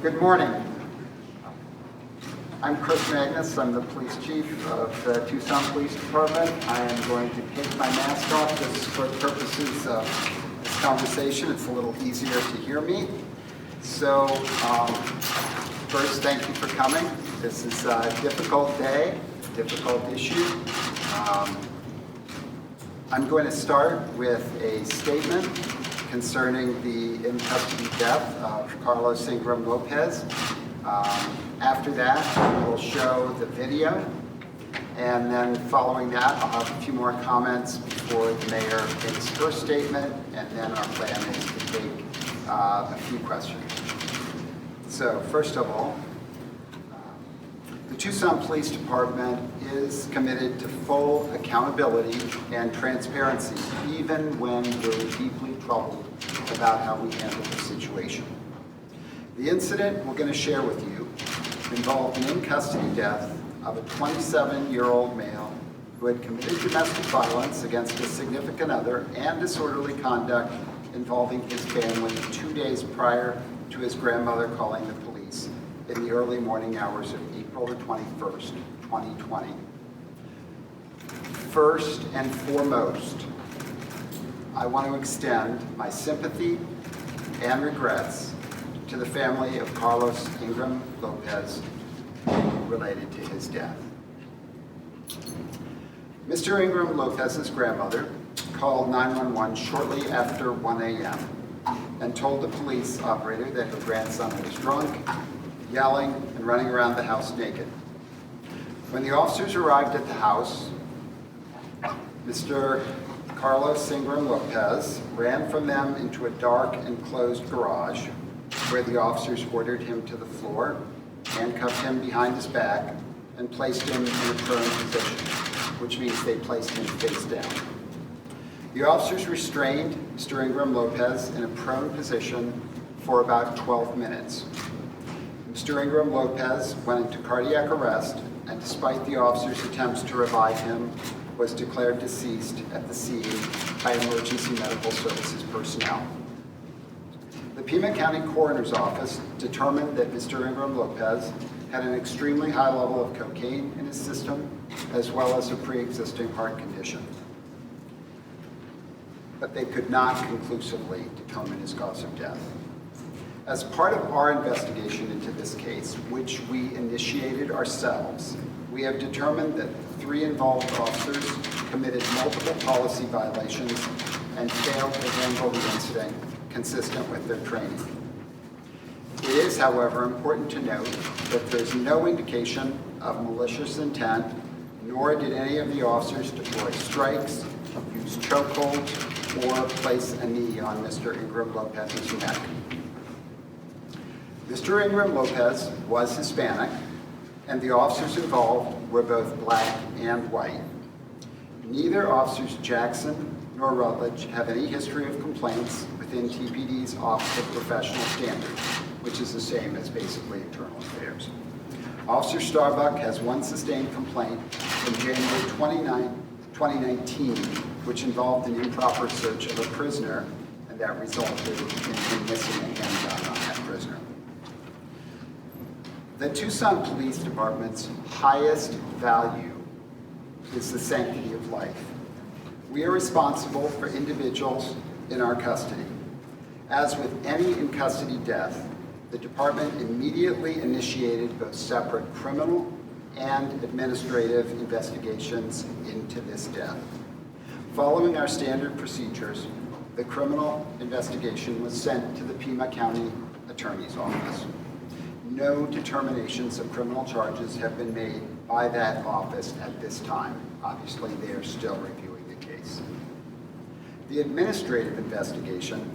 Good morning. I'm Chris Magnus. I'm the police chief of the Tucson Police Department. I am going to take my mask off just for purposes of this conversation. It's a little easier to hear me. So first, thank you for coming. This is a difficult day, difficult issue. I'm going to start with a statement concerning the in-custody death of Carlos Ingram Lopez. After that, we'll show the video, and then following that, I'll have a few more comments before the mayor makes her statement, and then our plan is to take a few questions. So first of all, the Tucson Police Department is committed to full accountability and transparency, even when we're deeply troubled about how we handle the situation. The incident we're going to share with you involved an in-custody death of a 27-year-old male who had committed domestic violence against a significant other and disorderly conduct involving his family 2 days prior to his grandmother calling the police in the early morning hours of April the 21st, 2020. First and foremost, I want to extend my sympathy and regrets to the family of Carlos Ingram Lopez related to his death. Mr. Ingram Lopez's grandmother called 911 shortly after 1 a.m. and told the police operator that her grandson was drunk, yelling, and running around the house naked. When the officers arrived at the house, Mr. Carlos Ingram Lopez ran from them into a dark and closed garage where the officers ordered him to the floor, handcuffed him behind his back, and placed him in a prone position, which means they placed him face down. The officers restrained Mr. Ingram Lopez in a prone position for about 12 minutes. Mr. Ingram Lopez went into cardiac arrest, and despite the officers' attempts to revive him, was declared deceased at the scene by emergency medical services personnel. The Pima County Coroner's Office determined that Mr. Ingram Lopez had an extremely high level of cocaine in his system, as well as a pre-existing heart condition. But they could not conclusively determine his cause of death. As part of our investigation into this case, which we initiated ourselves, we have determined that the 3 involved officers committed multiple policy violations and failed to handle the incident consistent with their training. It is, however, important to note that there's no indication of malicious intent, nor did any of the officers deploy strikes, use chokeholds, or place a knee on Mr. Ingram Lopez's neck. Mr. Ingram Lopez was Hispanic, and the officers involved were both black and white. Neither Officers Jackson nor Rutledge have any history of complaints within TPD's Office of Professional Standards, which is the same as basically internal affairs. Officer Starbuck has 1 sustained complaint from January 29, 2019, which involved an improper search of a prisoner, and that resulted in him missing a handgun on that prisoner. The Tucson Police Department's highest value is the sanctity of life. We are responsible for individuals in our custody. As with any in-custody death, the department immediately initiated both separate criminal and administrative investigations into this death. Following our standard procedures, the criminal investigation was sent to the Pima County Attorney's Office. No determinations of criminal charges have been made by that office at this time. Obviously, they are still reviewing the case. The administrative investigation,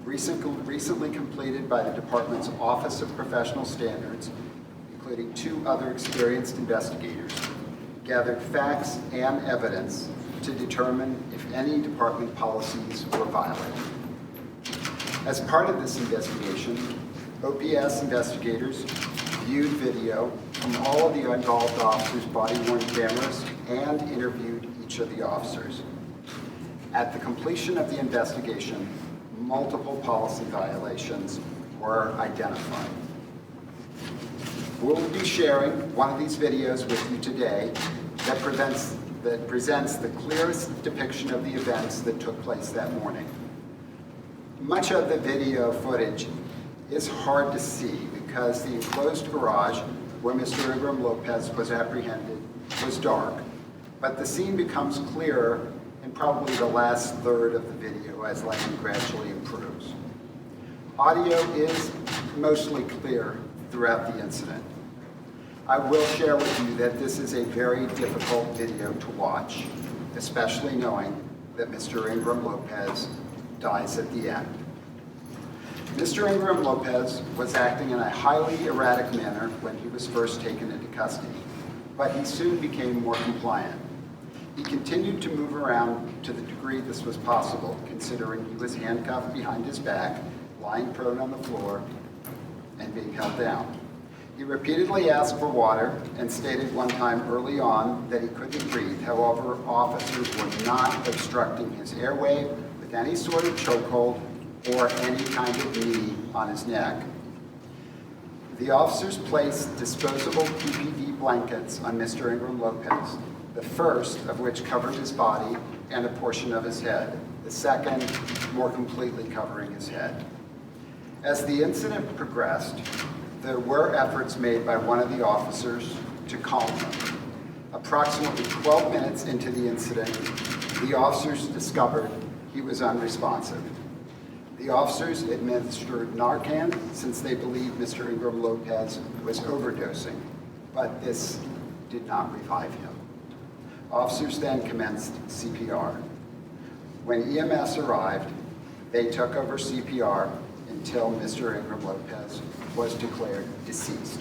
recently completed by the department's Office of Professional Standards, including 2 other experienced investigators, gathered facts and evidence to determine if any department policies were violated. As part of this investigation, OPS investigators viewed video from all of the involved officers' body-worn cameras and interviewed each of the officers. At the completion of the investigation, multiple policy violations were identified. We'll be sharing one of these videos with you today that presents the clearest depiction of the events that took place that morning. Much of the video footage is hard to see because the enclosed garage where Mr. Ingram Lopez was apprehended was dark, but the scene becomes clearer in probably the last third of the video as lighting gradually improves. Audio is mostly clear throughout the incident. I will share with you that this is a very difficult video to watch, especially knowing that Mr. Ingram Lopez dies at the end. Mr. Ingram Lopez was acting in a highly erratic manner when he was first taken into custody, but he soon became more compliant. He continued to move around to the degree this was possible, considering he was handcuffed behind his back, lying prone on the floor, and being held down. He repeatedly asked for water and stated one time early on that he couldn't breathe. However, officers were not obstructing his airway with any sort of chokehold or any kind of knee on his neck. The officers placed disposable PPE blankets on Mr. Ingram Lopez, the first of which covered his body and a portion of his head, the second more completely covering his head. As the incident progressed, there were efforts made by one of the officers to calm him. Approximately 12 minutes into the incident, the officers discovered he was unresponsive. The officers administered Narcan since they believed Mr. Ingram Lopez was overdosing, but this did not revive him. Officers then commenced CPR. When EMS arrived, they took over CPR until Mr. Ingram Lopez was declared deceased.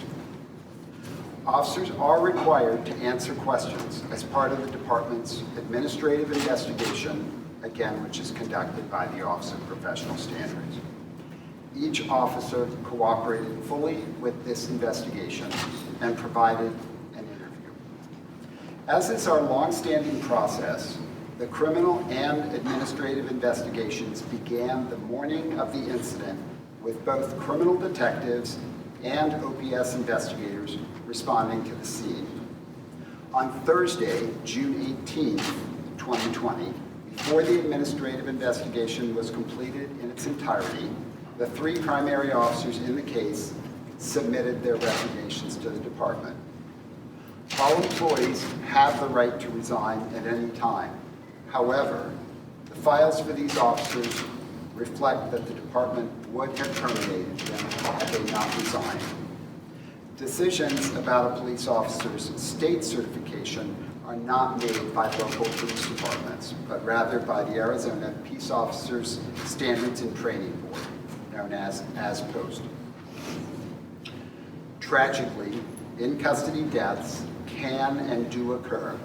Officers are required to answer questions as part of the department's administrative investigation, again, which is conducted by the Office of Professional Standards. Each officer cooperated fully with this investigation and provided an interview. As is our longstanding process, the criminal and administrative investigations began the morning of the incident with both criminal detectives and OPS investigators responding to the scene. On Thursday, June 18, 2020, before the administrative investigation was completed in its entirety, the three primary officers in the case submitted their resignations to the department. All employees have the right to resign at any time. However, the files for these officers reflect that the department would have terminated them had they not resigned. Decisions about a police officer's state certification are not made by local police departments, but rather by the Arizona Peace Officers Standards and Training Board, known as POST. Tragically, in-custody deaths can and do occur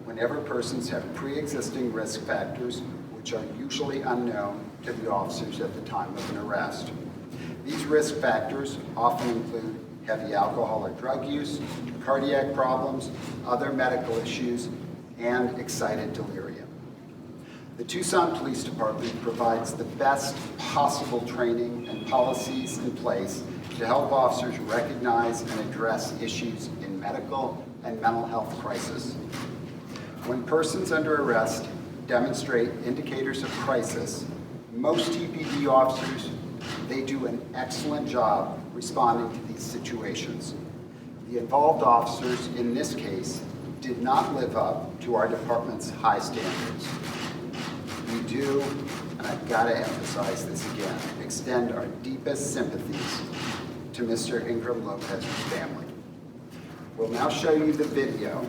whenever persons have pre-existing risk factors which are usually unknown to the officers at the time of an arrest. These risk factors often include heavy alcohol or drug use, cardiac problems, other medical issues, and excited delirium. The Tucson Police Department provides the best possible training and policies in place to help officers recognize and address issues in medical and mental health crisis. When persons under arrest demonstrate indicators of crisis, most TPD officers, they do an excellent job responding to these situations. The involved officers in this case did not live up to our department's high standards. We do, and I've got to emphasize this again, extend our deepest sympathies to Mr. Ingram Lopez's family. We'll now show you the video,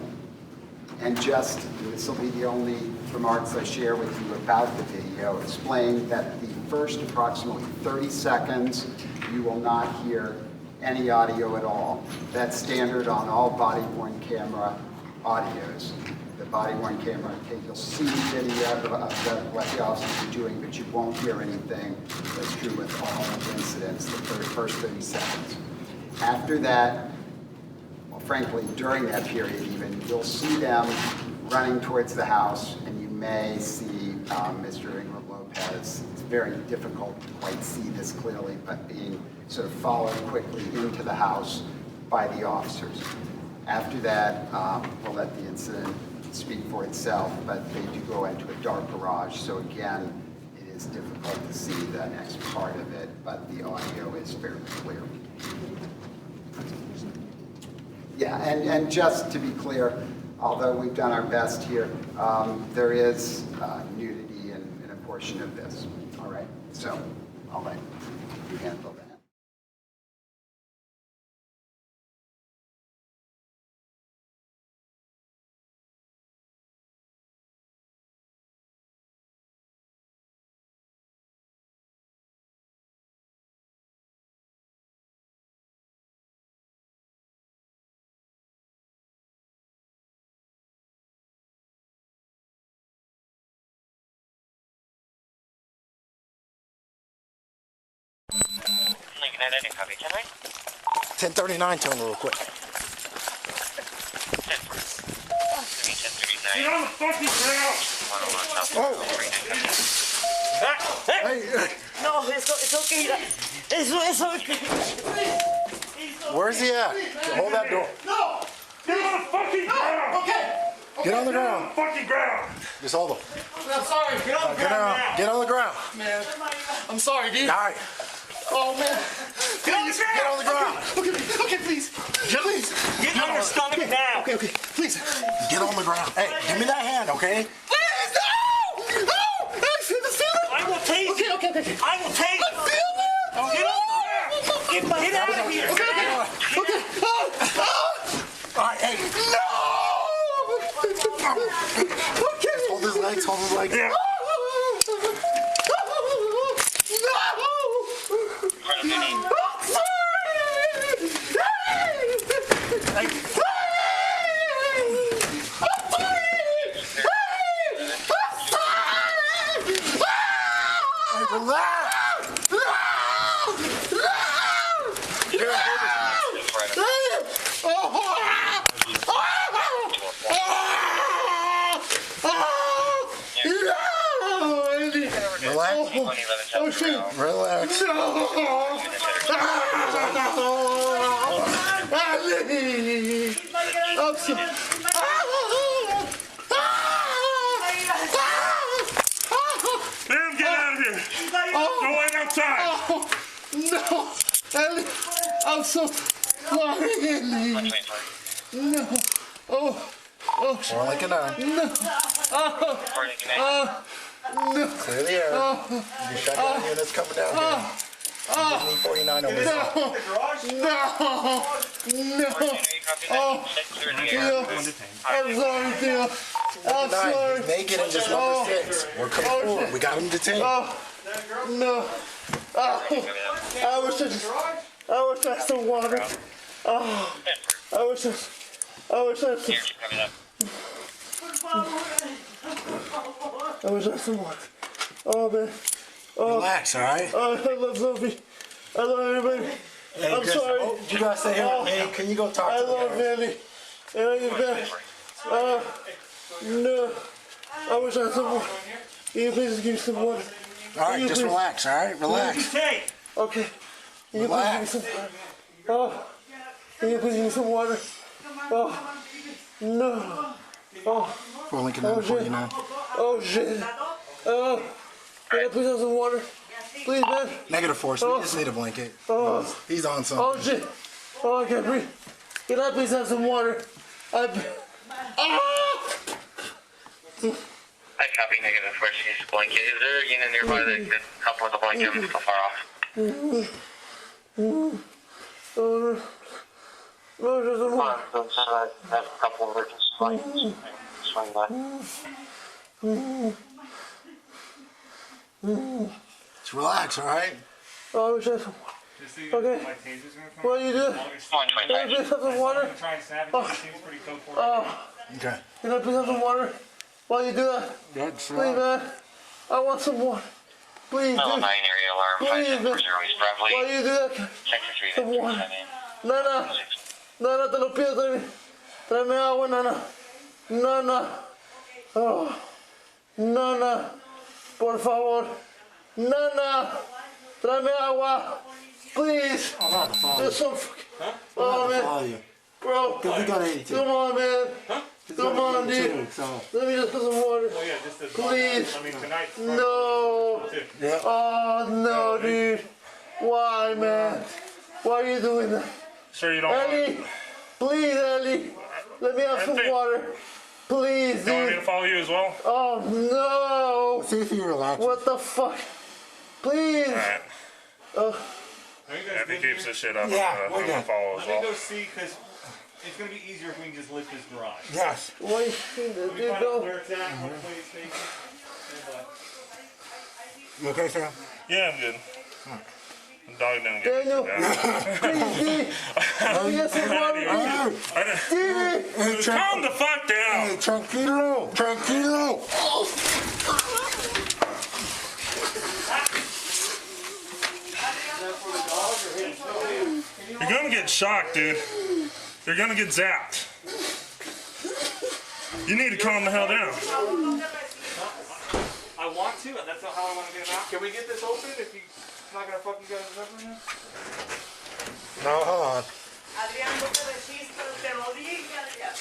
and this will be the only remarks I share with you about the video, explain that the first approximately 30 seconds, you will not hear any audio at all. That's standard on all body-worn camera audios. The body-worn camera, okay, you'll see the video of what the officers are doing, but you won't hear anything. That's true with all incidents, the first 30 seconds. After that, well, frankly, during that period even, you'll see them running towards the house, and you may see Mr. Ingram Lopez. It's very difficult to quite see this clearly, but being sort of followed quickly into the house by the officers. After that, we'll let the incident speak for itself, but they do go into a dark garage, so again, it is difficult to see the next part of it, but the audio is fairly clear. Yeah, and just to be clear, although we've done our best here, there is nudity in a portion of this, all right? So I'll let you handle that. Lincoln, copy, 1039 tone real quick. 1039. Get on the fucking ground! Hey, No, it's okay. It's okay. where's he at? Hold that door. No! Get on the fucking ground! Okay. Get on the Get on ground. the fucking ground! Just hold him. I'm sorry. Get on the Get ground on. now! Get on the ground. Man, I'm sorry, dude. All right. Oh, man. Get on the ground! Get on the ground. Okay, please. Please. Get on your stomach now! Okay, please. Get on the ground. Hey, give me that hand, okay? Please, no! No! I feel the feeling. I will tase you! Okay. I will tase you! I feel it. Get on the ground! Get out of here! Okay. All right, hey. No! Okay. Hold his legs. Hold his legs. Yeah. No! Front of your knee. I'm sorry! Hey! Hey, relax. Relax. 111 South Trail. Relax. Sam, get out of here! Go wait outside! No! Ellie, I'm so sorry, Ellie. 124. No. Oh. More like a 9. No. For Lincoln, 9. No. Clear the air. Your shotgun unit's coming down here. Disney 49 over there. No. No. Oh. Clear the air. I'm sorry, Theo. I'm sorry. He's naked and just number 6. We're coming forward. We got him detained. Oh. No. Oh. I wish I had some water. Oh. I wish I had some. Here, coming up. I wish I had some water. Oh, man. Relax, all right? Oh, I love Sophie. I love everybody. Hey, I'm just- sorry. Oh, you gotta stay here. Hey, can you go talk I to the love guys? Vandy. And I get back. No. I wish I had some water. Can you please just give me some water? All right, just relax, all right? Relax. Take! Okay. Can you please give me some water? Oh. Can you please give me some water? Oh. No. Oh. For Lincoln 49. Oh, shit. Oh. Can I please have some water? Please, man. Negative force. We just need a blanket. He's on something. Oh, shit. Oh, I can't breathe. Can I please have some water? Ah! I copy negative force. Use blanket. Is there a unit nearby that could help with the blanket? I'm so far off. Oh, no, just some water. I have a couple of emergency blankets. Swing by. Just relax, all right? Oh, I wish I had some water. Okay. What do you do? Can I 125. please have some water? Oh, Okay. can I please have some water? While you do that, That's please, man. I want some water. Please, Level dude. 9 area alarm. Please, 5740 East Bradley. While you do that, Sector 3. some water. 7. Nana, Nana, te lo pido, tráeme agua, Nana. Nana. Oh. Nana, por favor. Nana, tráeme agua. Please. There's some fucking Oh, man. Follow you. Bro, Cause we got 82. come on, man. Come on, dude. So, Let me just put some water. Oh yeah, just as Please. I mean, tonight's No. yeah. Oh, no, dude. Why, man? Why are you doing that? Sure you don't Ellie, please, Ellie. Let me have some think- water. Please, want me to dude. follow you as well? Oh, no. See if you relax. What the fuck? Please. Alright. Oh, If he keeps this shit up, Yeah, I'm we're gonna good. follow as Let me well. go see, because it's going to be easier if we can just lift this garage. Yes. wait, Let dude, me find out go. where it's at, what plate station. You okay, Sam? Yeah, I'm good. The dog didn't get Daniel, me too bad. please, dude. Let me get some water, dude. Hey, I didn't- Dude. hey, Calm the fuck down! hey, tranquilo, tranquilo. You're gonna get shocked, dude. You're gonna get zapped. You need to calm the hell down. I want to, and that's not how I want to get it out. Can we get this open if you're not going to fucking get it open now? No, hold on. Adrián, no te resistas, te lo dije, Adrián.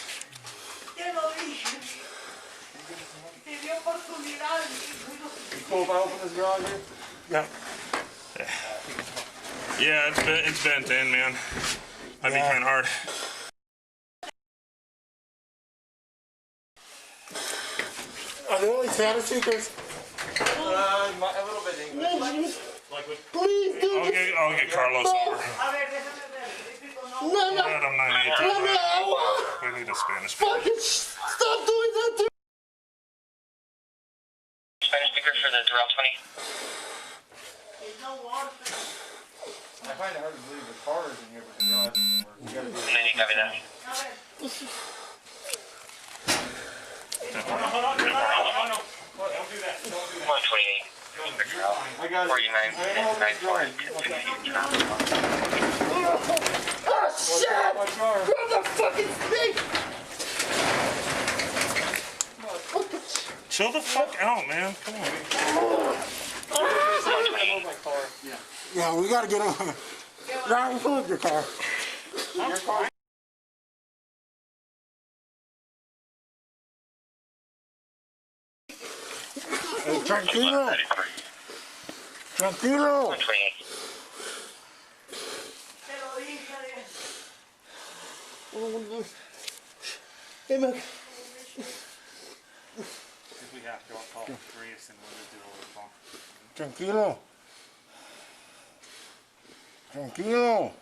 Te lo dije. Te di oportunidad. Cool if I open this garage here? Yeah. Yeah, it's bent in, man. Might be kind of hard. Are they only Santa seekers? A little bit English. Please, dude. I'll get Carlos over. A ver, déjame ver. Repito, no. Let him 918. Dame agua. We need a Spanish. Fucking stop doing that, dude. Spanish speaker for the Doral 20. There's no water. I find it hard to believe the car is in here, but the garage isn't working. You gotta do it. 90, copy that. A ver. Hold on. No. Don't do that. Don't do that. 128. I got it. 49. I know this drawing. Oh, shit. My car. Grab the fucking stick. Chill the fuck out, man. Come on. I moved my car. Yeah. Yeah, we gotta get over. Ryan, pull up your car. Your car? Hey, tranquilo, 33. tranquilo. 128. Te lo dije, Adrián. Hey, man. If we have to, I'll call Chris and we'll just do it over the phone. Tranquilo. Tranquilo.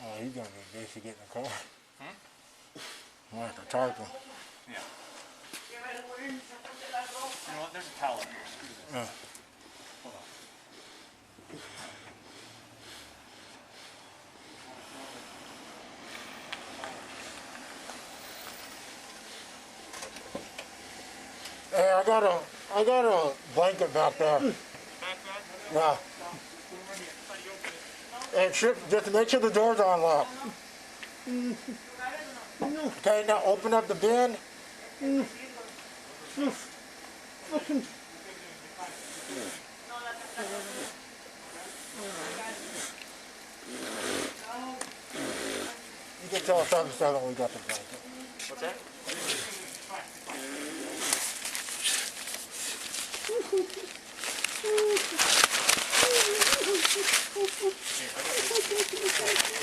Oh, he's gonna be busy getting the car. We'll have to tarp him. Yeah. You know what? There's a towel up here. Screw this. Hold on. Hey, I got a blanket back there. Yeah. Hey, just make sure the door's unlocked. Okay, now open up the bin. You can tell something's done when we got the blanket. What's that?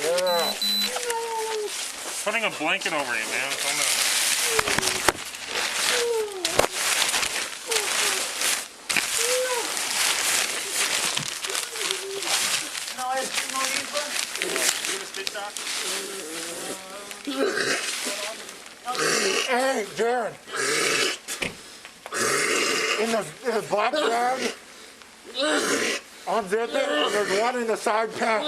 Yeah. Putting a blanket over you, man. Calm down. No, es no hijo. Hey, Darren. In the black bag, unzip it, and there's one in the side pack.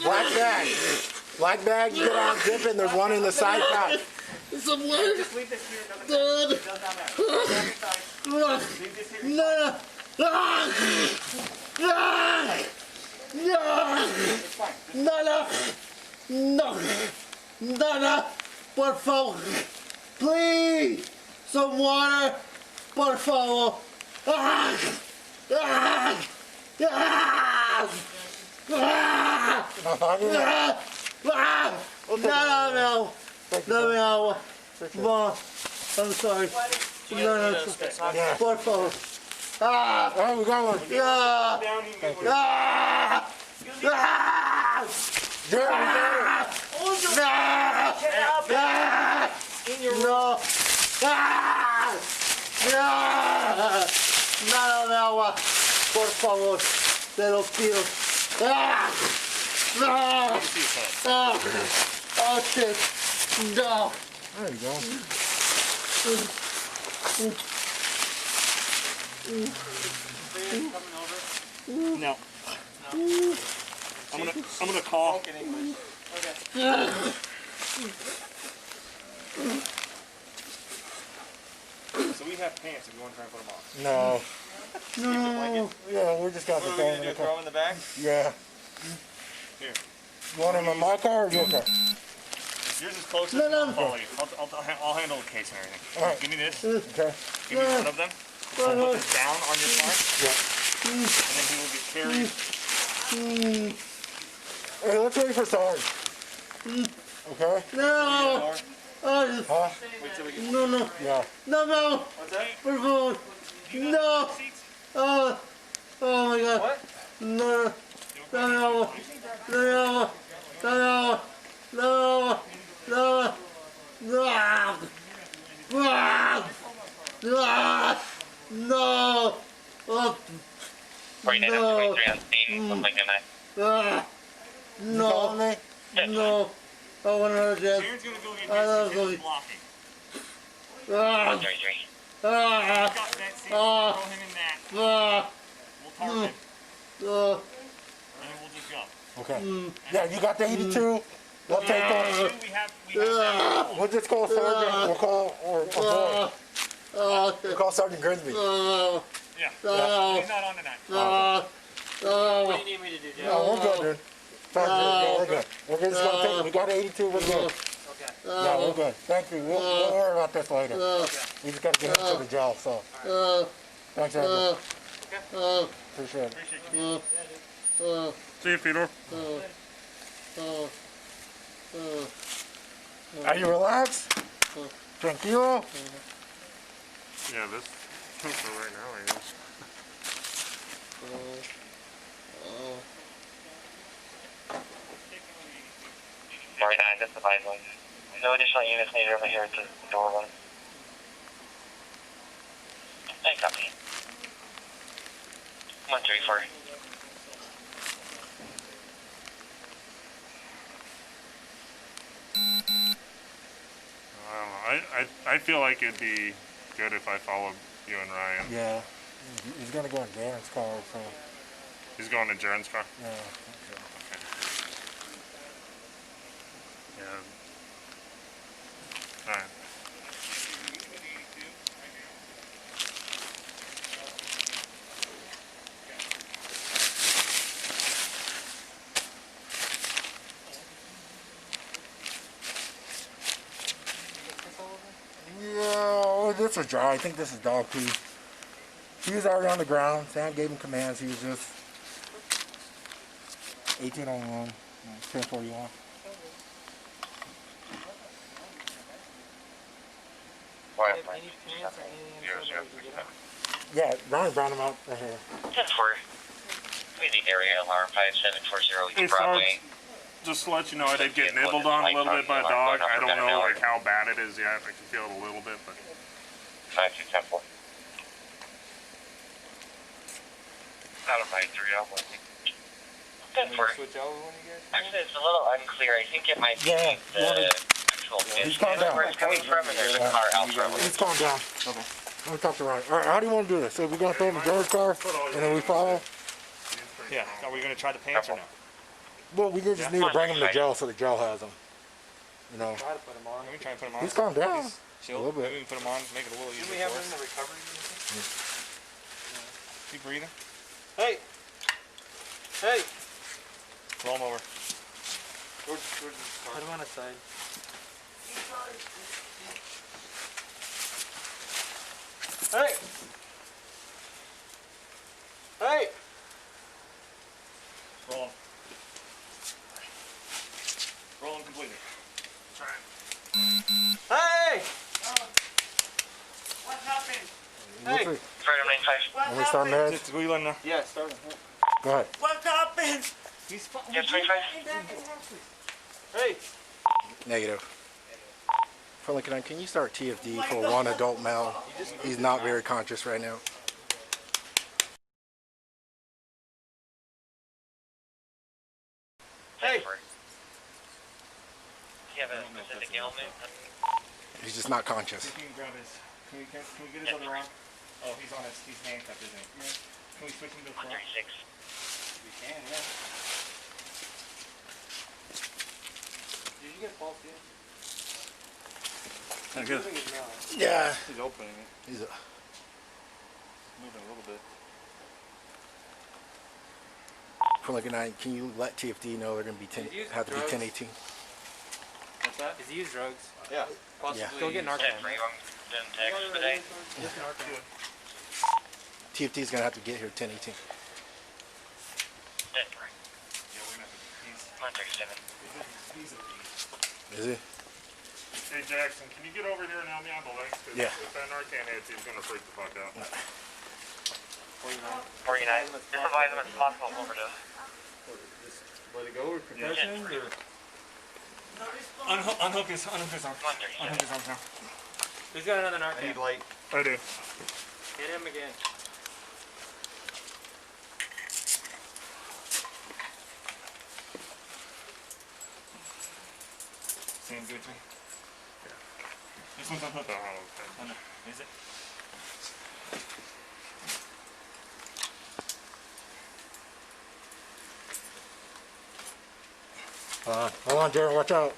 Black bag. Black bag, you gotta unzip it, and there's one in the side pack. Somewhere. Just leave this here. It Dad. doesn't matter. Leave this here. No. Ah! Ah! No. It's fine. Nada. No. Nada. Por favor. Please. Some water. Por favor. Ah! Ah! Ah! Ah! No, I didn't. We'll take it. No. Thank you, No sir. me agua. Appreciate it. Mom, I'm sorry. No. Yeah. Por favor. Oh, we got one. Ah! Thank you. Ah! Ah! Jerry, we got it. No. Ah! Nada de agua. Por favor. Te lo pido. Ah! No. Ah! Oh shit. No. There you go. No. I'm gonna call. So we have pants if you want to try and put them on. No. No. Yeah, we're just got the What are we phone gonna in do? the Throw car. them in the bag? Yeah. Here. You want him in my car or your car? Yours is closer. No. I'll follow you. I'll handle the case and everything. All right. Give me this. Okay. Give me one of them. I'll put this down on your car. Yeah. And then he will get carried. Hey, let's wait for Sarge. Okay? No. Oh, Huh? Wait till we get. no. Yeah. No. What's that? Por favor. No. Oh. Oh my God. What? No. Dame agua. Dame agua. Dame agua. Dame agua. No. No. No. Oh. 49 No. 23 on scene. Looks like a knife. You calling No. me? No. I want another chance. Aaron's gonna go get I love this. He's Zoe. blocking. 33. Ah. Got that seat. Ah. Throw him in that. Ah. We'll target him. Ah. And then we'll just go. Okay. Yeah, you got the 82. We'll take that. Two, we have that. We'll just call Sergeant. We'll call or boy. We'll call Sergeant Grimsby. Ah. Yeah. No. He's not on tonight. Ah. Ah. What do you need me to do, Jeff? No, we're good, dude. Sergeant, we're good. We're just gonna take. We got 82. We're good. Okay. Yeah, we're good. Thank you. We'll worry about this later. We just gotta get him to the jail. So, thanks, Sergeant. Appreciate it. Appreciate you. See you, Peter. Are you relaxed? Tranquilo? Yeah, this for right now, I guess. Sorry, 9, just advise one. No additional units needed over here to door 1. Hey, copy. 134. I don't know. I feel like it'd be good if I followed you and Ryan. Yeah. He's gonna go in Darren's car, so He's going in Jaren's car. yeah. Yeah. Alright. Yeah, this was dry. I think this is dog pee. He was already on the ground. Sam gave him commands. He was just 1801, 1041. Wire Have plan. any pants or anything Zero, inside zero, that we could get out? Yeah, Ryan brought him out right here. 10-4. Busy area, alarm 5740 Hey, East Broadway. Just to let you know, I did get nibbled on a little bit by a dog. I don't know like how bad it is yet. I can feel it a little bit, but 5210-4. Out of my 3 out, I think. Can we 10-4. switch over when you guys? Actually, it's a little unclear. I think it might be Yeah, the actual He's fish. calmed down. Where it's coming from, and there's a car out front. He's calm down. Okay. Let me talk to Ryan. All right, how do you want to do this? So we're going to throw him in George's car, and then we follow? Yeah. Are we gonna try the pants or no? Well, we just need to bring him to jail so the jail has him. You know. Try to put them on. We can try and put them on. He's calmed down. Chill. A little bit. We can put them on, make it a little easier. Didn't we have for him in us. the recovery unit? Keep breathing. Hey! Hey! Roll him over. Put him on his side. Hey! Hey! Roll him. Hey. Freedom 95. What Are we starting happened? there? It's Wheeling now. Yeah, start him. Go ahead. What happened? He's fine. Yes, 25. Hey. Negative. Friendly Canine, can you start TFD for one adult male? He's not very conscious right now. Hey. Do you have a specific ailment? He's just not conscious. Can you grab his? Can we get his other arm? Oh, he's handcuffed, isn't he? Yeah. Can we switch him to the front? 136. We can, yeah. Did you get a pulse in? Good. Yeah. He's opening it. He's Moving a little bit. Friendly Canine, can you let TFD know they're going to be have to be 1018? What's that? Does he use drugs? Yeah. Possibly. Go get Narcan. Ten for you. I'm doing text today. TFD is going to have to get here 1018. 10 for 137. Is he? Hey Jackson, can you get over here and help me on the legs? 'Cause Yeah. if that Narcan hits, he's gonna freak the fuck out. 49. Just advise him as possible overdose. Let it go or concussions, or? No response. Unhook his arm. 137. Unhook his arm now. Who's got another I Narcan? need light. I do. Hit him again. Seems good to me. This one's unhooked. Oh, okay. Is it? Hold on, Jared, watch out.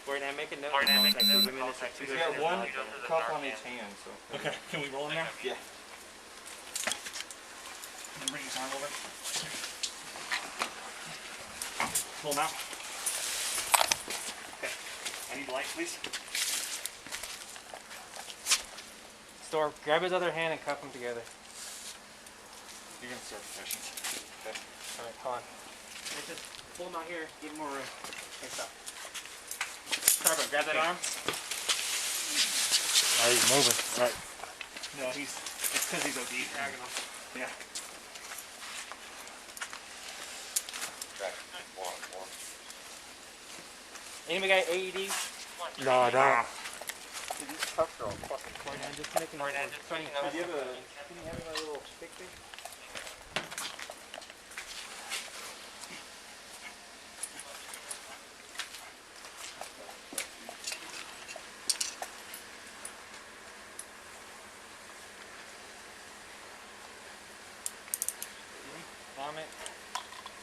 Wait, I make a note. Or now make a note of the Minutes, contact. He's got one cup on his hand, so. Okay, can we roll him now? Yeah. Can you bring his arm over? Pull him out. Okay. I need light, please. Store, grab his other hand and cuff them together. You're gonna start concussions. Alright, hold on. Just pull him out here, give him more room. Okay, stop. Sorry, bro, grab that arm. He's moving. All right. No, it's because he's OD. Dragging him. Yeah. Anybody got AEDs? No, I don't. These cups are all fucking Or clean. just making noise. Funny. Do you have a little stick thing? Vomit.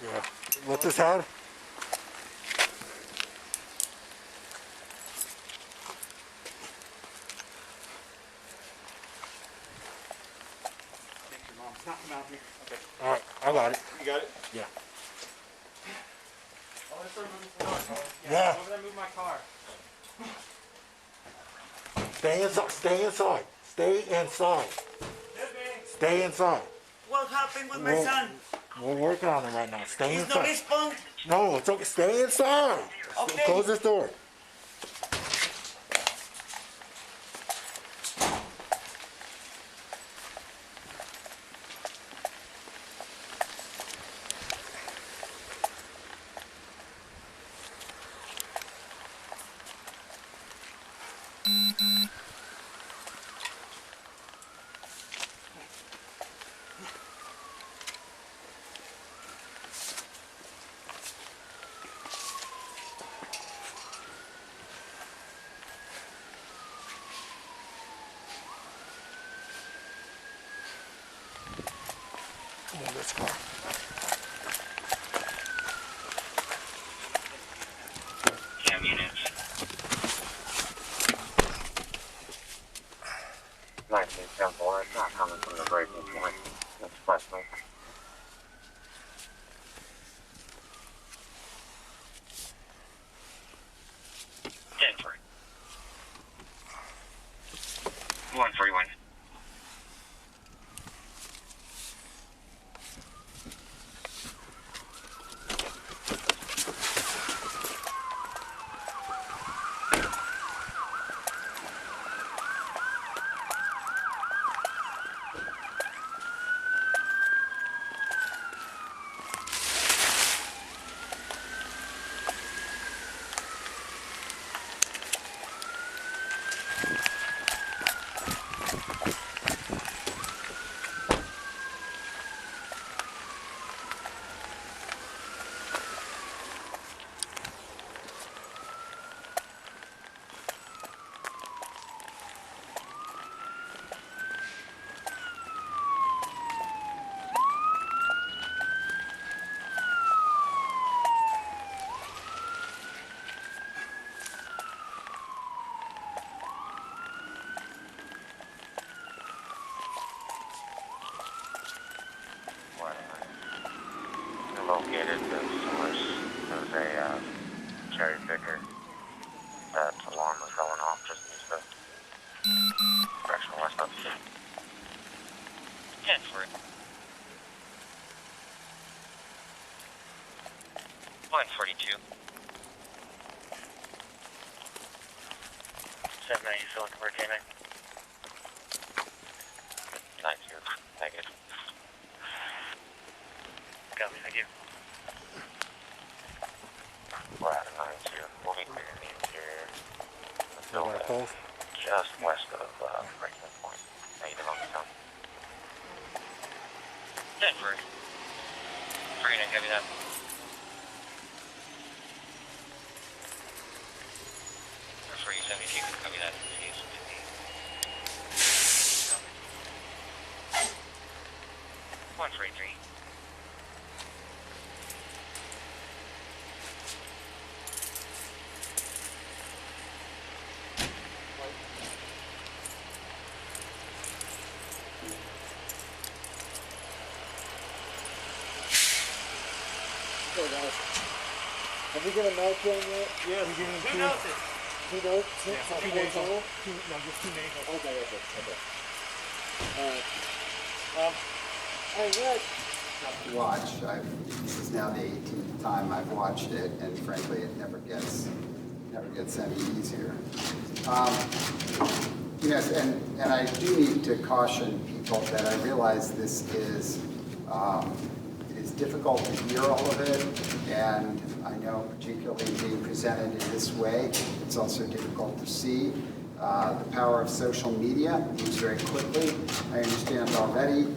Yeah. What's his head? Knock him out here. Okay. All right, I got it. You got it? Yeah. Oh, let's start moving forward. Yeah. Over there, move my car. Stay inside. Stay inside. Stay inside. Stay inside. What happened with my Well- son? We're working on him right now. Stay He's not inside. responding. No, it's okay. Stay inside. Okay. Close this door. Move this car. Cam units. 1974, it's not coming from the breaking point. That's Wesley. Denver. 141. Correctional West Officer. 10 for it. 142. 790, you still looking for a K9? 90, negative. Copy, thank you. We're at a 92. We'll be clearing the interior. You want to pull? Just west of Franklin Point. Negative on the town. 10 for it. 39, copy that. For you, 72, copy that. Please, 143. Have we got a note in yet? Yeah, we give him Who knows it? 2 notes? Yeah, 2 days old. No, just 2 days old. Okay. Alright. Watch. This is now the 18th time I've watched it, and frankly, it never gets any easier. You know, and I do need to caution people that I realize this is it is difficult to hear all of it, and I know particularly being presented in this way, it's also difficult to see. The power of social media moves very quickly. I understand already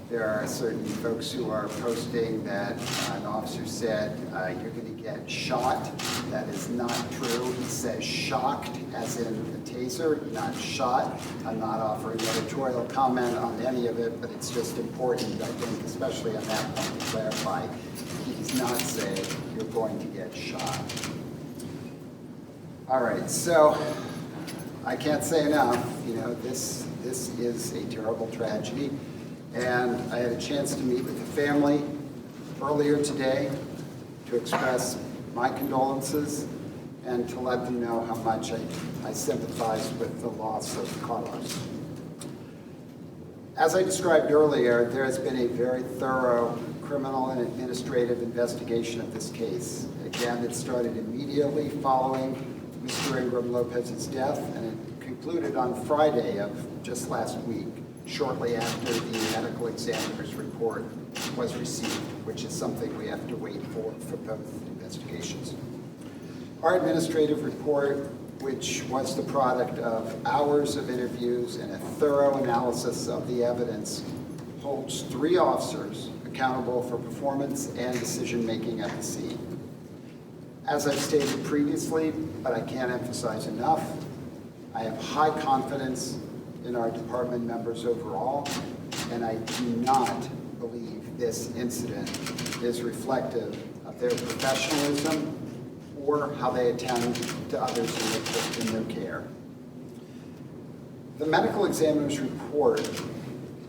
there are certain folks who are posting that an officer said, you're going to get shot. That is not true. He says shocked, as in the taser, not shot. I'm not offering editorial comment on any of it, but it's just important, I think, especially on that point, to clarify. He does not say you're going to get shot. All right, so I can't say enough. You know, this is a terrible tragedy. And I had a chance to meet with the family earlier today to express my condolences and to let them know how much I sympathize with the loss of Carlos. As I described earlier, there has been a very thorough criminal and administrative investigation of this case. Again, it started immediately following Mr. Ingram Lopez's death, and it concluded on Friday of just last week, shortly after the medical examiner's report was received, which is something we have to wait for both investigations. Our administrative report, which was the product of hours of interviews and a thorough analysis of the evidence, holds 3 officers accountable for performance and decision-making at the scene. As I've stated previously, but I can't emphasize enough, I have high confidence in our department members overall, and I do not believe this incident is reflective of their professionalism or how they attend to others in their care. The medical examiner's report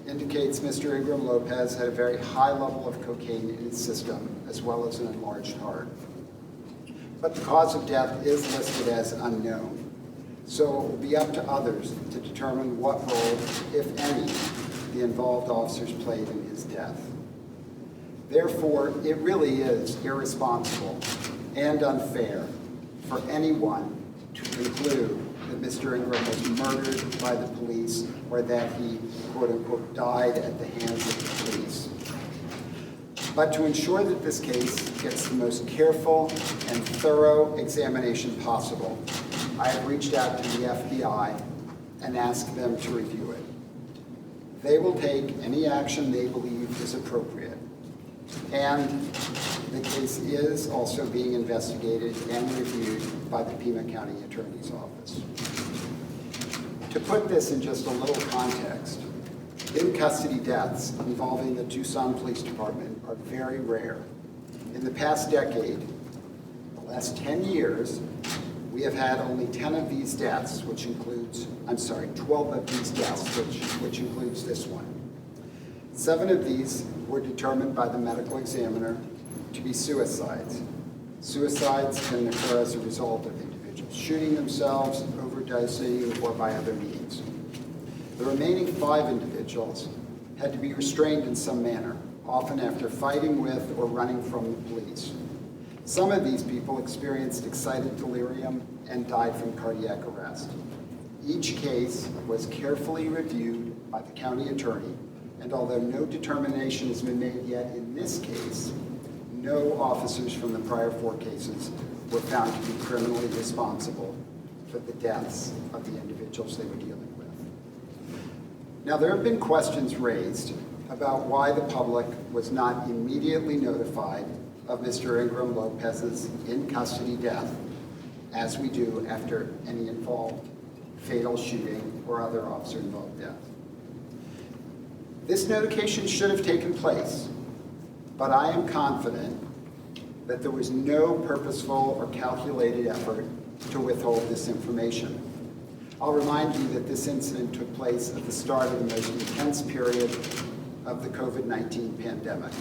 indicates Mr. Ingram Lopez had a very high level of cocaine in his system, as well as an enlarged heart. But the cause of death is listed as unknown. So it will be up to others to determine what role, if any, the involved officers played in his death. Therefore, it really is irresponsible and unfair for anyone to conclude that Mr. Ingram was murdered by the police or that he, quote unquote, died at the hands of the police. But to ensure that this case gets the most careful and thorough examination possible, I have reached out to the FBI and asked them to review it. They will take any action they believe is appropriate. And the case is also being investigated and reviewed by the Pima County Attorney's Office. To put this in just a little context, in-custody deaths involving the Tucson Police Department are very rare. In the past decade, the last 10 years, we have had only 10 of these deaths, 12 of these deaths, which includes this one. 7 of these were determined by the medical examiner to be suicides. Suicides can occur as a result of individuals shooting themselves, overdosing, or by other means. The remaining 5 individuals had to be restrained in some manner, often after fighting with or running from the police. Some of these people experienced excited delirium and died from cardiac arrest. Each case was carefully reviewed by the county attorney, and although no determination has been made yet in this case, no officers from the prior 4 cases were found to be criminally responsible for the deaths of the individuals they were dealing with. Now, there have been questions raised about why the public was not immediately notified of Mr. Ingram Lopez's in-custody death, as we do after any involved fatal shooting or other officer-involved death. This notification should have taken place, but I am confident that there was no purposeful or calculated effort to withhold this information. I'll remind you that this incident took place at the start of the most intense period of the COVID-19 pandemic,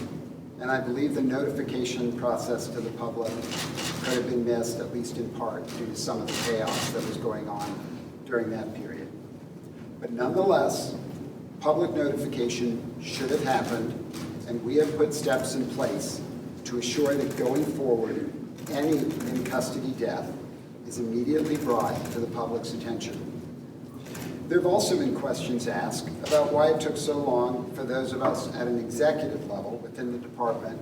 and I believe the notification process to the public could have been missed, at least in part, due to some of the chaos that was going on during that period. But nonetheless, public notification should have happened, and we have put steps in place to assure that going forward, any in-custody death is immediately brought to the public's attention. There have also been questions asked about why it took so long for those of us at an executive level within the department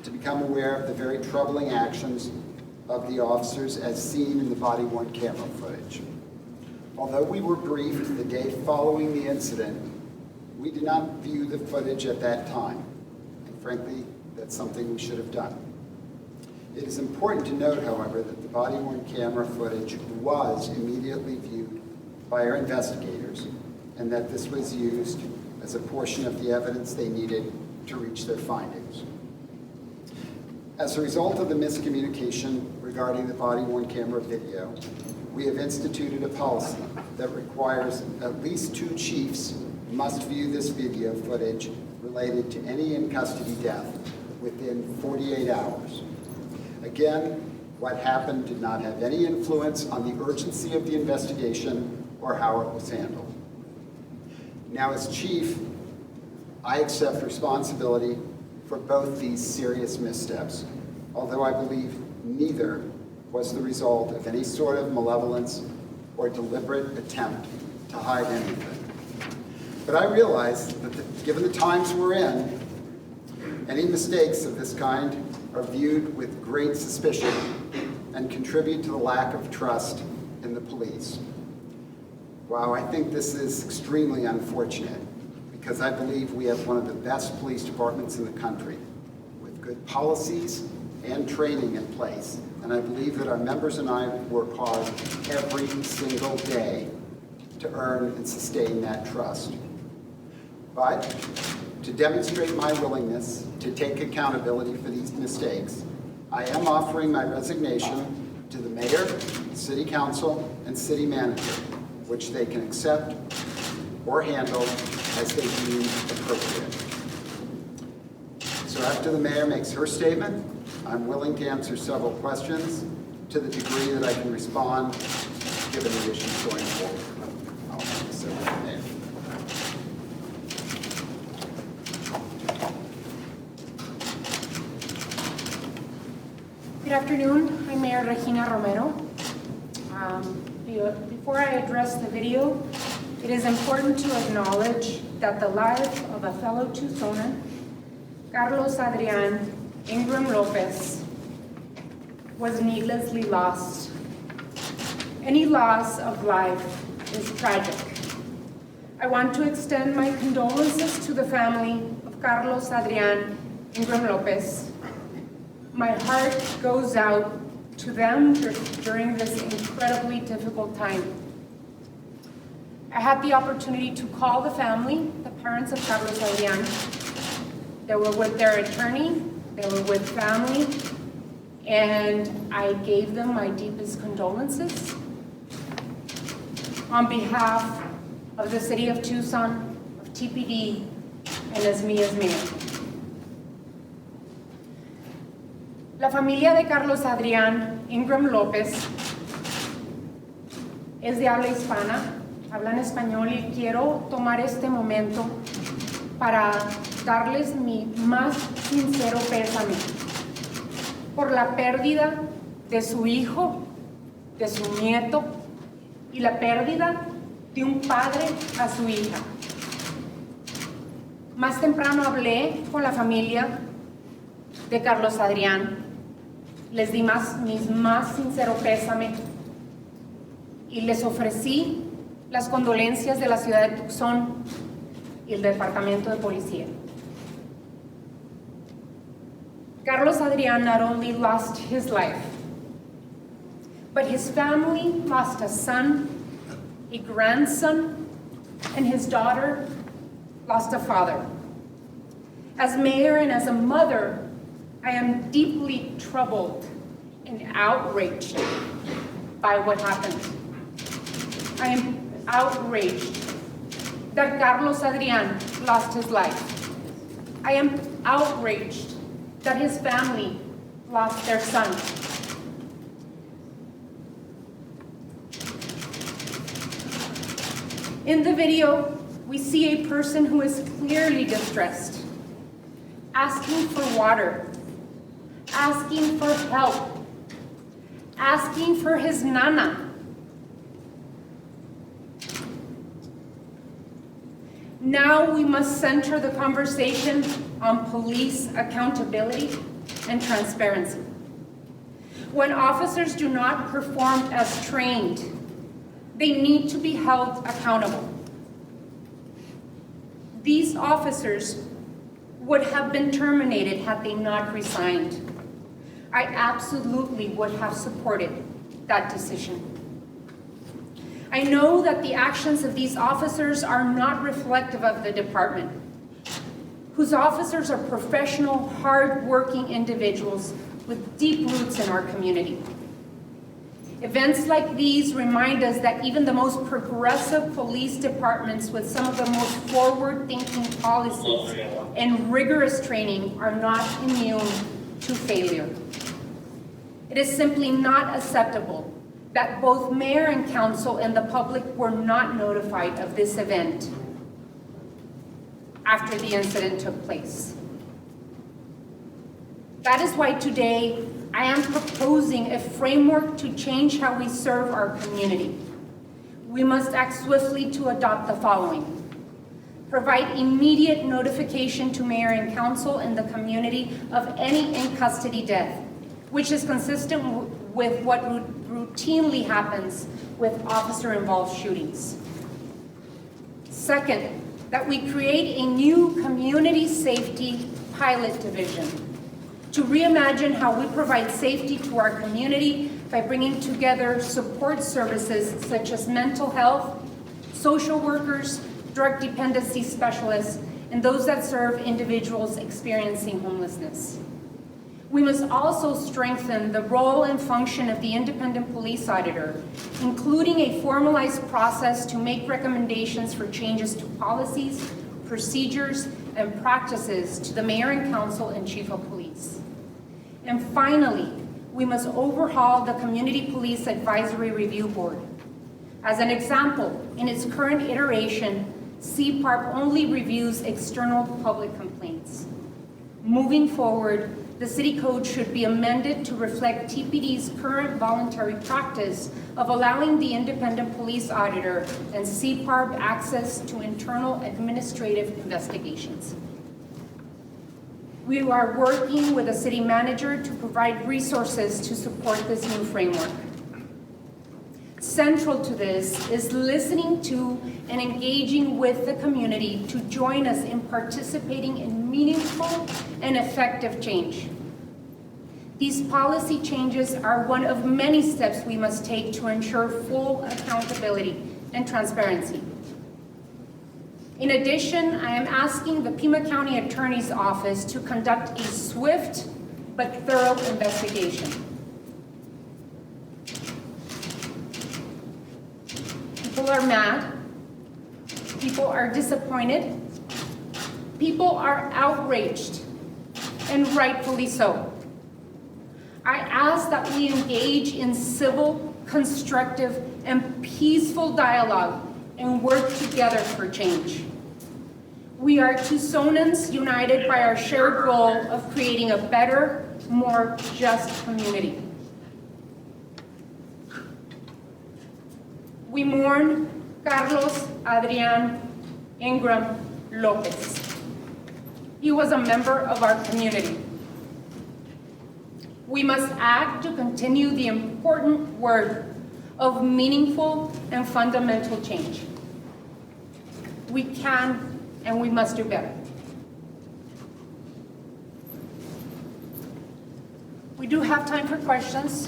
to become aware of the very troubling actions of the officers as seen in the body-worn camera footage. Although we were briefed the day following the incident, we did not view the footage at that time, and frankly, that's something we should have done. It is important to note, however, that the body-worn camera footage was immediately viewed by our investigators, and that this was used as a portion of the evidence they needed to reach their findings. As a result of the miscommunication regarding the body-worn camera video, we have instituted a policy that requires at least 2 chiefs must view this video footage related to any in-custody death within 48 hours. Again, what happened did not have any influence on the urgency of the investigation or how it was handled. Now, as chief, I accept responsibility for both these serious missteps, although I believe neither was the result of any sort of malevolence or deliberate attempt to hide anything. But I realize that given the times we're in, any mistakes of this kind are viewed with great suspicion and contribute to the lack of trust in the police. Wow, I think this is extremely unfortunate because I believe we have one of the best police departments in the country with good policies and training in place. And I believe that our members and I work hard every single day to earn and sustain that trust. But to demonstrate my willingness to take accountability for these mistakes, I am offering my resignation to the mayor, city council, and city manager, which they can accept or handle as they deem appropriate. So after the mayor makes her statement, I'm willing to answer several questions to the degree that I can respond given the issues going forward. I'll hand this over to the mayor. Good afternoon. I'm Mayor Regina Romero. Before I address the video, it is important to acknowledge that the life of a fellow Tucsoner, Carlos Adrian Ingram Lopez, was needlessly lost. Any loss of life is tragic. I want to extend my condolences to the family of Carlos Adrian Ingram Lopez. My heart goes out to them during this incredibly difficult time. I had the opportunity to call the family, the parents of Carlos Adrian. They were with their attorney, they were with family, and I gave them my deepest condolences on behalf of the City of Tucson, of TPD, and as me as mayor. La familia de Carlos Adrian Ingram López es de habla hispana hablan español y quiero tomar este momento para darles mi más sincero pésame por la pérdida de su hijo, de su nieto y la pérdida de un padre a su hija. Más temprano hablé con la familia de Carlos Adrián, les di mis más sincero pésame y les ofrecí las condolencias de la ciudad de Tucson y el departamento de policía. Carlos Adrián not only lost his life, but his family lost a son, a grandson, and his daughter lost a father. As mayor and as a mother, I am deeply troubled and outraged by what happened. I am outraged that Carlos Adrián lost his life. I am outraged that his family lost their son. In the video, we see a person who is clearly distressed, asking for water, asking for help, asking for his nana. Now we must center the conversation on police accountability and transparency. When officers do not perform as trained, they need to be held accountable. These officers would have been terminated had they not resigned. I absolutely would have supported that decision. I know that the actions of these officers are not reflective of the department, whose officers are professional, hard-working individuals with deep roots in our community. Events like these remind us that even the most progressive police departments with some of the most forward-thinking policies and rigorous training are not immune to failure. It is simply not acceptable that both mayor and council and the public were not notified of this event after the incident took place. That is why today I am proposing a framework to change how we serve our community. We must act swiftly to adopt the following. Provide immediate notification to mayor and council and the community of any in-custody death, which is consistent with what routinely happens with officer-involved shootings. Second, that we create a new community safety pilot division to reimagine how we provide safety to our community by bringing together support services such as mental health, social workers, drug dependency specialists, and those that serve individuals experiencing homelessness. We must also strengthen the role and function of the independent police auditor, including a formalized process to make recommendations for changes to policies, procedures, and practices to the mayor and council and chief of police. And finally, we must overhaul the Community Police Advisory Review Board. As an example, in its current iteration, CPARP only reviews external public complaints. Moving forward, the city code should be amended to reflect TPD's current voluntary practice of allowing the independent police auditor and CPARP access to internal administrative investigations. We are working with the city manager to provide resources to support this new framework. Central to this is listening to and engaging with the community to join us in participating in meaningful and effective change. These policy changes are one of many steps we must take to ensure full accountability and transparency. In addition, I am asking the Pima County Attorney's Office to conduct a swift but thorough investigation. People are mad, people are disappointed, people are outraged, and rightfully so. I ask that we engage in civil, constructive, and peaceful dialogue and work together for change. We are Tucsonans united by our shared goal of creating a better, more just community. We mourn Carlos Adrian Ingram Lopez. He was a member of our community. We must act to continue the important work of meaningful and fundamental change. We can and we must do better. We do have time for questions.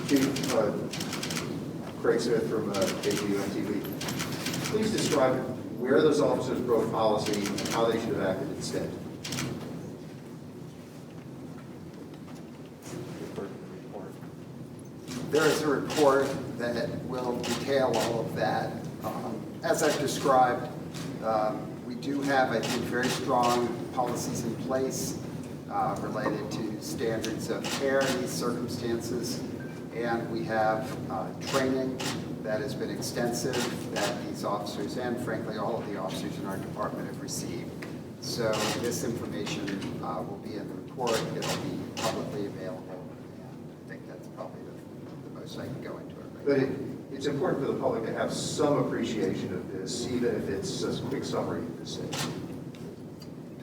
Chief, Craig Smith from KGUN-TV. Please describe where those officers broke policy and how they should have acted instead. There is a report that will detail all of that. As I've described, we do have, I think, very strong policies in place related to standards of care in these circumstances. And we have training that has been extensive that these officers and frankly all of the officers in our department have received. So this information will be in the report. It'll be publicly available. And I think that's probably the most I can go into it right now. But it's important for the public to have some appreciation of this, even if it's a quick summary at this stage.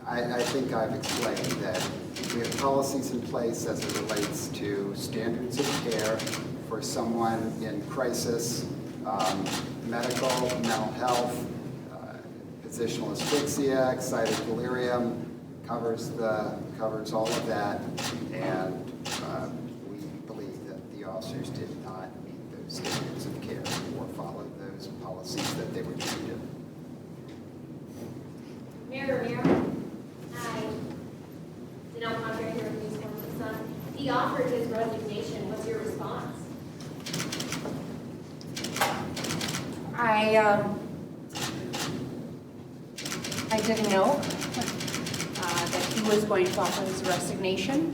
I think I've explained that we have policies in place as it relates to standards of care for someone in crisis, medical, mental health, positional asphyxia, excited delirium, covers all of that, and we believe that the officers did not meet those standards of care or follow those policies that they were treated. Mayor Romero, I did not contract here with News 1 Tucson. He offered his resignation. What's your response? I didn't know that he was going to offer his resignation,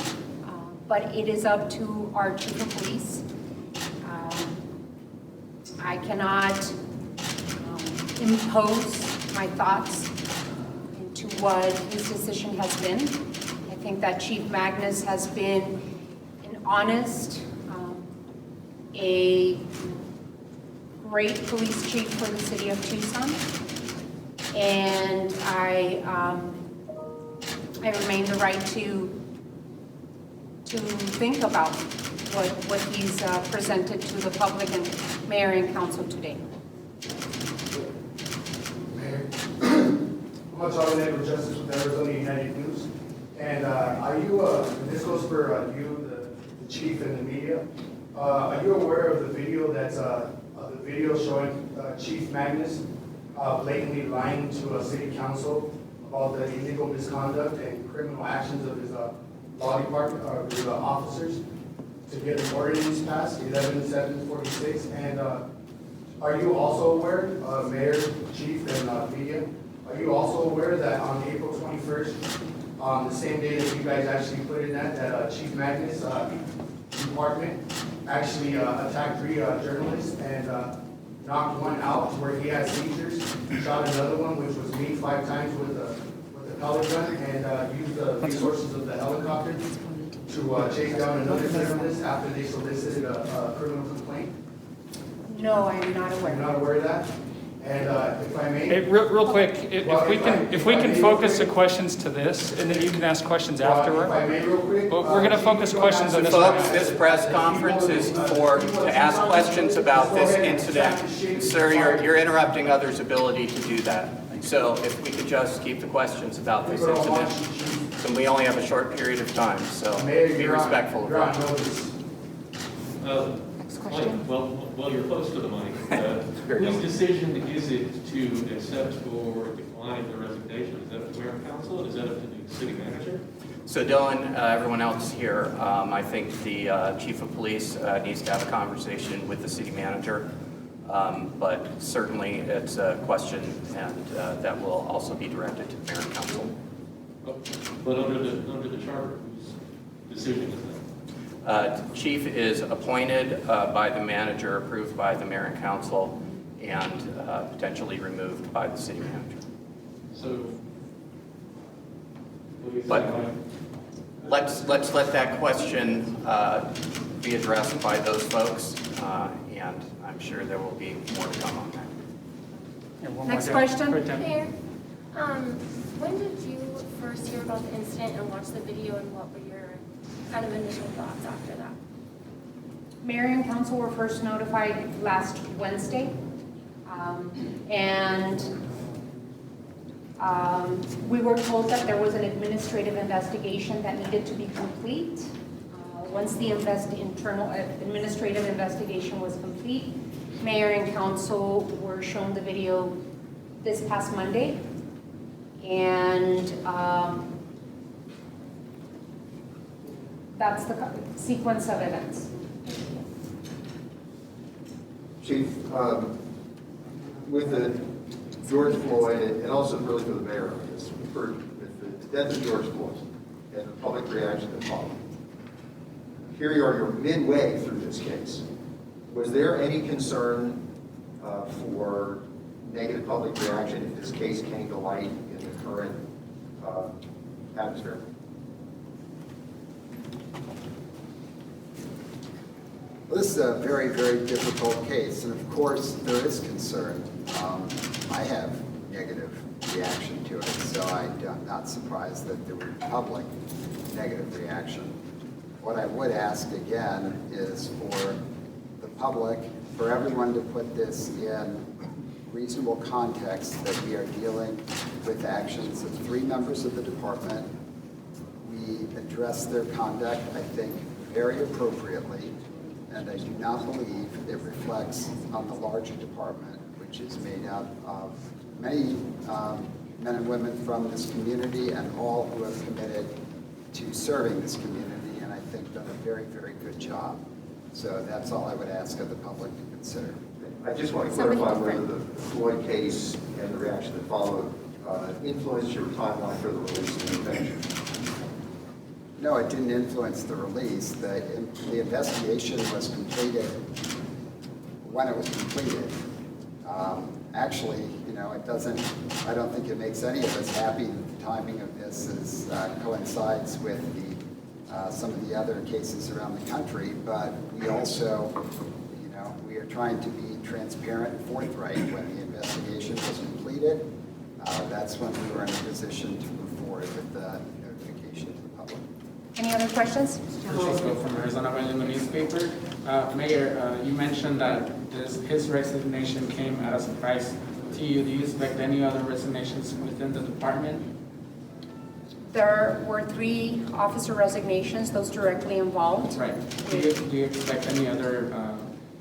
but it is up to our chief of police. I cannot impose my thoughts into what his decision has been. I think that Chief Magnus has been an honest, a great police chief for the city of Tucson, and I remain the right to think about what he's presented to the public and mayor and council today. Mayor, I'm Charlie with Justice with Arizona United News, and are you? And this goes for you, the chief, and the media. Are you aware of the video that's the video showing Chief Magnus blatantly lying to a city council about the illegal misconduct and criminal actions of his law department, his officers, to get an ordinance passed, 11746? And are you also aware, Mayor, Chief, and media, are you also aware that on April 21st, the same day that you guys actually put in that Chief Magnus department actually attacked 3 journalists and knocked one out where he had seizures, shot another one, which was me, 5 times with a pellet gun, and used the resources of the helicopter to chase down another journalist after they solicited a criminal complaint? No, I am not aware. You're not aware of that? And if I may... Hey, real quick, if we can focus the questions to this, and then you can ask questions afterward. If I may real quick... But we're going to focus questions on this. Folks, this press conference is to ask questions about this incident. Sir, you're interrupting others' ability to do that. So if we could just keep the questions about this incident, then we only have a short period of time, so be respectful of that. Next question. Well, you're close to the mic. Whose decision is it to accept or decline the resignation? Is that up to mayor and council? Is that up to the city manager? So Dylan, everyone else here, I think the chief of police needs to have a conversation with the city manager. But certainly it's a question and that will also be directed to the mayor and council. But under the charter, whose decision is that? Chief is appointed by the manager, approved by the mayor and council, and potentially removed by the city manager. So, But let's let that question be addressed by those folks, and I'm sure there will be more to come on that. Next question. Mayor, when did you first hear about the incident and watch the video, and what were your kind of initial thoughts after that? Mayor and council were first notified last Wednesday, and we were told that there was an administrative investigation that needed to be complete. Once the internal administrative investigation was complete, Mayor and council were shown the video this past Monday, and that's the sequence of events. Chief, with the George Floyd, and also really for the mayor on this, with the death of George Floyd and the public reaction that followed, here you are, you're midway through this case. Was there any concern for negative public reaction if this case came to light in the current atmosphere? Well, this is a very, very difficult case, and of course, there is concern. I have negative reaction to it, so I'm not surprised that there would be public negative reaction. What I would ask again is for the public, for everyone to put this in reasonable context, that we are dealing with actions of 3 members of the department. We address their conduct, I think, very appropriately, and I do not believe it reflects on the larger department, which is made up of many men and women from this community and all who have committed to serving this community, and I think done a very, very good job. So that's all I would ask of the public to consider. I just want to clarify whether the Floyd case and the reaction that followed influenced your timeline for the release of the invention. No, it didn't influence the release. The investigation was completed when it was completed. Actually, it doesn't, I don't think it makes any of us happy that the timing of this coincides with some of the other cases around the country, but we also, we are trying to be transparent and forthright. When the investigation was completed, that's when we were in a position to move forward with the notification to the public. Any other questions? Francisco from Arizona Valley newspaper. Mayor, you mentioned that his resignation came as a surprise to you. Do you expect any other resignations within the department? There were 3 officer resignations, those directly involved. Right. Do you expect any other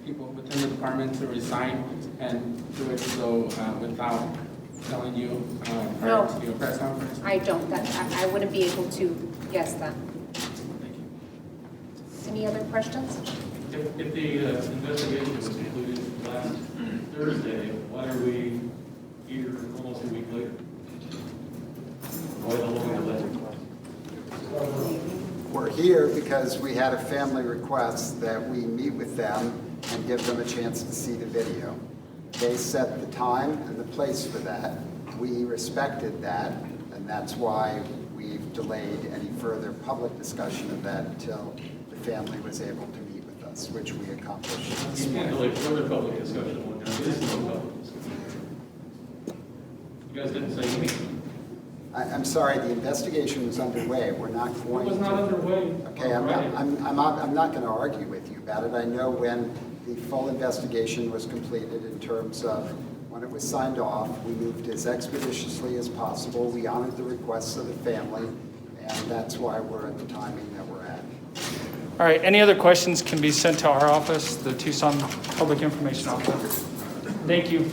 people within the department to resign and do it so without telling you prior to your press conference? I don't. I wouldn't be able to guess that. Thank you. Any other questions? If the investigation was concluded last Thursday, why are we here almost a week later? Why the longer delay? We're here because we had a family request that we meet with them and give them a chance to see the video. They set the time and the place for that. We respected that, and that's why we've delayed any further public discussion of that until the family was able to meet with us, which we accomplished this You can't morning. delay further public discussion when there is no public discussion. You guys didn't say anything. I'm sorry, the investigation was underway. We're not going to. It was not underway. Okay, I'm not going to argue with you about it. I know when the full investigation was completed in terms of when it was signed off, we moved as expeditiously as possible. We honored the requests of the family, and that's why we're at the timing that we're at. All right, any other questions can be sent to our office, the Tucson Public Information Office. Thank you.